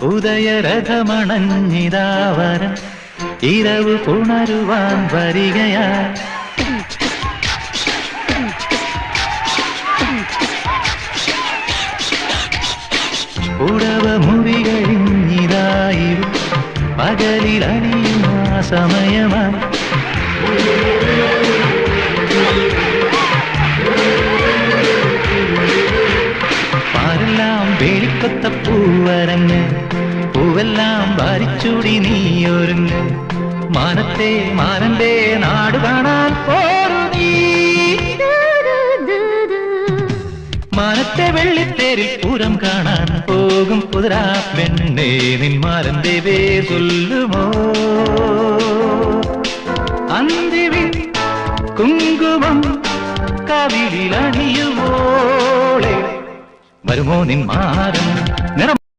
ഉദയരഥമണഞ്ഞിതാവരൻ ഇരവ് പുണരുവാൻ വരികയാ. ഉടവ മുറികളിഞ്ഞിതായിരു പകലിലണിയും ആ സമയമായി. പാരെല്ലാം വേലിക്കൊത്ത പൂവരങ്ങ്, പൂവെല്ലാം വാരിച്ചൂടി നീയൊരുങ്ങ്. മാനത്തെ മാനന്റെ നാട് കാണാൻ പോരു നീ. മാനത്തെ വെള്ളിത്തേരിൽ പൂരം കാണാൻ പോകും കുതിരാ പെണ്ണേ, നിൻ മാനന്റെ പേർ ചൊല്ലുമോ? അന്തിവിൻ കുങ്കുമം കവിളിലണിയുമോളെ, വരുമോ നിൻ മാരൻ?